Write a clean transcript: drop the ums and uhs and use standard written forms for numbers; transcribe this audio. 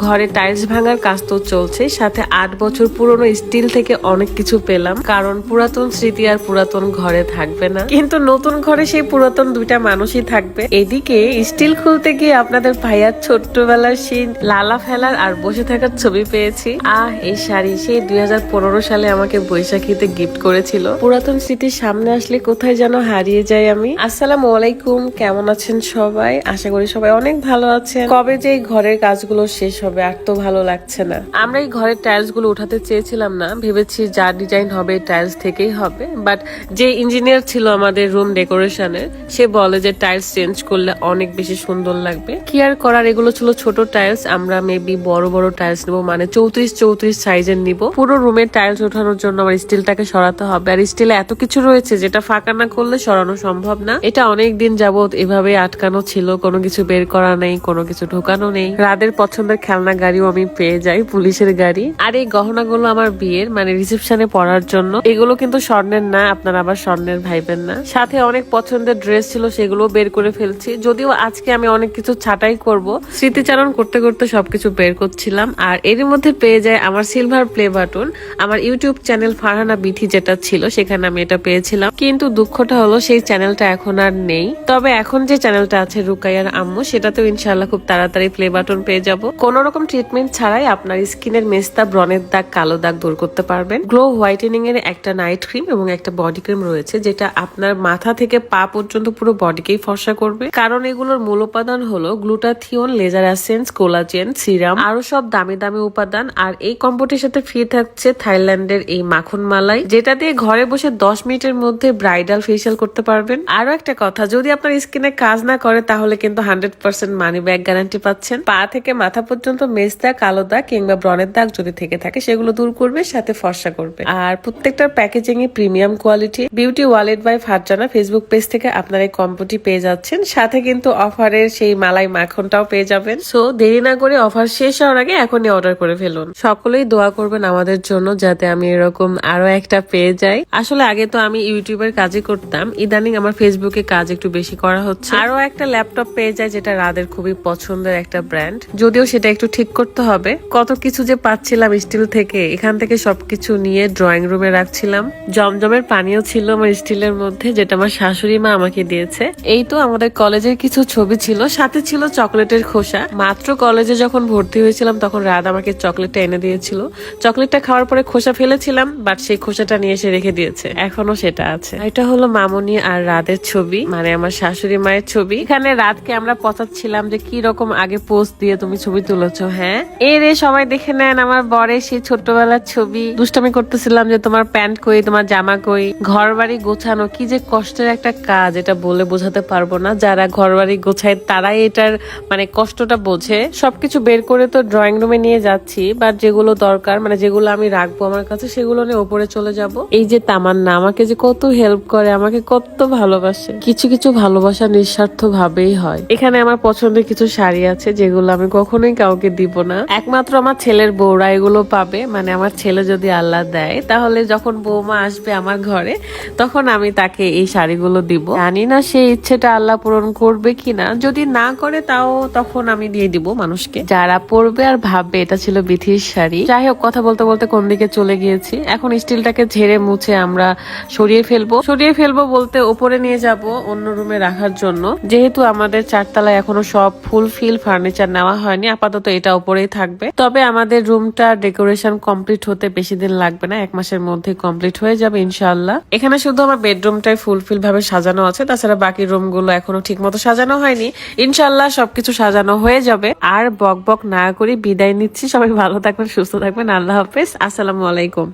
ঘরে টাইলস ভাঙার কাজ তো চলছে, সাথে 8 বছর পুরনো স্টিল থেকে অনেক কিছু পেলাম, কারণ পুরাতন স্মৃতি আর পুরাতন ঘরে থাকবে না, কিন্তু নতুন ঘরে সেই পুরাতন দুইটা মানুষই থাকবে। এদিকে স্টিল খুলতে গিয়ে আপনাদের ভাইয়ার ছোট্টবেলার সেই লালা ফেলার আর বসে থাকার ছবি পেয়েছি। এই শাড়ি সেই 2015 সালে আমাকে বৈশাখীতে গিফট করেছিল। পুরাতন স্মৃতির সামনে আসলে কোথায় যেন হারিয়ে যাই আমি। আসসালামু আলাইকুম, কেমন আছেন সবাই? আশা করি সবাই অনেক ভালো আছেন। কবে যে এই ঘরের কাজগুলো শেষ হবে আর তো ভালো লাগছে না। আমরা এই ঘরের টাইলস গুলো উঠাতে চেয়েছিলাম না, ভেবেছি যা ডিজাইন হবে টাইলস থেকেই হবে, বাট যে ইঞ্জিনিয়ার ছিল আমাদের রুম ডেকোরেশনের সে বলে যে টাইলস চেঞ্জ করলে অনেক বেশি সুন্দর লাগবে। কি আর করার, এগুলো ছিল ছোট টাইলস, আমরা মেবি বড় বড় টাইলস নিবো, মানে 34 সাইজের নিব। পুরো রুমের টাইলস ওঠানোর জন্য আমার স্টিলটাকে সরাতে হবে, আর স্টিলে এত কিছু রয়েছে যেটা ফাঁকা না করলে সরানো সম্ভব না। এটা অনেক দিন যাবত এভাবে আটকানো ছিল, কোনো কিছু বের করা নেই, কোনো কিছু ঢোকানো নেই। রাদের পছন্দের খেলনা গাড়িও আমি পেয়ে যাই, পুলিশের গাড়ি। আর এই গহনাগুলো আমার বিয়ের মানে রিসেপশনে পরার জন্য, এগুলো কিন্তু স্বর্ণের না, আপনারা আবার স্বর্ণের ভাইবেন না। সাথে অনেক পছন্দের ড্রেস ছিল, সেগুলো বের করে ফেলছি, যদিও আজকে আমি অনেক কিছু ছাঁটাই করব। স্মৃতিচারণ করতে করতে সবকিছু বের করছিলাম, আর এর মধ্যে পেয়ে যায় আমার সিলভার প্লে বাটন। আমার ইউটিউব চ্যানেল ফারহানা বিথি যেটা ছিল সেখানে আমি এটা পেয়েছিলাম, কিন্তু দুঃখটা হলো সেই চ্যানেলটা এখন আর নেই। তবে এখন যে চ্যানেলটা আছে রুকাইয়ার আম্মু, সেটাতেও ইনশাআল্লাহ খুব তাড়াতাড়ি প্লে বাটন পেয়ে যাব। কোন রকম ট্রিটমেন্ট ছাড়াই আপনার স্কিনের মেস্তা, ব্রণের দাগ, কালো দাগ দূর করতে পারবেন। গ্লো হোয়াইটেনিং এর একটা নাইট ক্রিম এবং একটা বডি ক্রিম রয়েছে, যেটা আপনার মাথা থেকে পা পর্যন্ত পুরো বডিকেই ফর্সা করবে, কারণ এগুলোর মূল উপাদান হলো glutathione, laser essence, collagen, serum, আরো সব দামি দামি উপাদান। আর এই কম্বোটির সাথে ফ্রি থাকছে থাইল্যান্ডের এই মাখন মালাই, যেটা দিয়ে ঘরে বসে 10 মিনিটের মধ্যে ব্রাইডাল ফেসিয়াল করতে পারবেন। আরো একটা কথা, যদি আপনার স্কিনে কাজ না করে তাহলে কিন্তু 100% মানি ব্যাক গ্যারান্টি পাচ্ছেন। পা থেকে মাথা পর্যন্ত মেস্তা, কালো দাগ কিংবা ব্রণের দাগ যদি থেকে থাকে সেগুলো দূর করবে, সাথে ফর্সা করবে। আর প্রত্যেকটার প্যাকেজিং এ premium quality. Beauty wallet by Farzana Facebook page থেকে আপনারা এই কম্বোটি পেয়ে যাচ্ছেন, সাথে কিন্তু অফারের সেই মালাই মাখনটাও পেয়ে যাবেন। সো দেরি না করে অফার শেষ হওয়ার আগে এখনই অর্ডার করে ফেলুন। সকলেই দোয়া করবেন আমাদের জন্য, যাতে আমি এরকম আরো একটা পেয়ে যাই। আসলে আগে তো আমি ইউটিউবের কাজই করতাম, ইদানিং আমার ফেসবুকে কাজ একটু বেশি করা হচ্ছে। আরো একটা ল্যাপটপ পেয়ে যায়, যেটা রাদের খুবই পছন্দের একটা ব্র্যান্ড, যদিও সেটা একটু ঠিক করতে হবে। কত কিছু যে পাচ্ছিলাম স্টিল থেকে, এখান থেকে সবকিছু নিয়ে ড্রয়িং রুমে রাখছিলাম। জমজমের পানিও ছিল আমার স্টিলের মধ্যে, যেটা আমার শাশুড়ি মা আমাকে দিয়েছে। এই তো আমাদের কলেজের কিছু ছবি ছিল, সাথে ছিল চকলেটের খোসা। মাত্র কলেজে যখন ভর্তি হয়েছিলাম তখন রাত আমাকে চকলেটটা এনে দিয়েছিল। চকলেটটা খাওয়ার পরে খোসা ফেলেছিলাম, বাট সেই খোসাটা নিয়ে এসে রেখে দিয়েছে, এখনো সেটা আছে। এটা হলো মামুনি আর রাদের ছবি, মানে আমার শাশুড়ি মায়ের ছবি। এখানে রাতকে আমরা পচাচ্ছিলাম যে কি রকম আগে পোস্ট দিয়ে তুমি ছবি তুলেছো। হ্যাঁ, রে সবাই দেখে নেন আমার বরের সেই ছোট্টবেলার ছবি। দুষ্টামি করতেছিলাম যে তোমার প্যান্ট কই, তোমার জামা কই। ঘর বাড়ি গোছানো কি যে কষ্টের একটা কাজ, এটা বলে বোঝাতে পারবো না। যারা ঘর বাড়ি গোছায় তারাই এটার মানে কষ্টটা বোঝে। সবকিছু বের করে তো ড্রয়িং রুমে নিয়ে যাচ্ছি, বাট যেগুলো দরকার, মানে যেগুলো আমি রাখবো আমার কাছে, সেগুলো নিয়ে ওপরে চলে যাব। এই যে তামান্না আমাকে যে কত হেল্প করে, আমাকে কত ভালোবাসে। কিছু কিছু ভালোবাসা নিঃস্বার্থ ভাবেই হয়। এখানে আমার পছন্দের কিছু শাড়ি আছে, যেগুলো আমি কখনোই কাউকে দিব না, একমাত্র আমার ছেলের বউরা এগুলো পাবে। মানে আমার ছেলে যদি আল্লাহ দেয়, তাহলে যখন বৌমা আসবে আমার ঘরে, তখন আমি তাকে এই শাড়িগুলো দিব। জানি না সেই ইচ্ছেটা আল্লাহ পূরণ করবে কিনা, যদি না করে তাও তখন আমি দিয়ে দিব মানুষকে, যারা পরবে আর ভাববে এটা ছিল বিথির শাড়ি। যাই হোক, কথা বলতে বলতে কোন দিকে চলে গিয়েছি। এখন স্টিলটাকে ঝেড়ে মুছে আমরা সরিয়ে ফেলবো বলতে ওপরে নিয়ে যাব অন্য রুমে রাখার জন্য, যেহেতু আমাদের 4 তলায় এখনো সব ফুলফিল ফার্নিচার নেওয়া হয়নি। আপাতত এটা উপরেই থাকবে। তবে আমাদের রুমটা ডেকোরেশন কমপ্লিট হতে বেশি দিন লাগবে না, 1 মাসের মধ্যে কমপ্লিট হয়ে যাবে ইনশাআল্লাহ। এখানে শুধু আমার বেডরুমটাই ফুলফিল ভাবে সাজানো আছে, তাছাড়া বাকি রুম গুলো এখনো ঠিক মতো সাজানো হয়নি। ইনশাআল্লাহ সবকিছু সাজানো হয়ে যাবে। আর বক বক না করে বিদায় নিচ্ছি। সবাই ভালো থাকবেন, সুস্থ থাকবেন। আল্লাহ হাফেজ, আসসালামু আলাইকুম।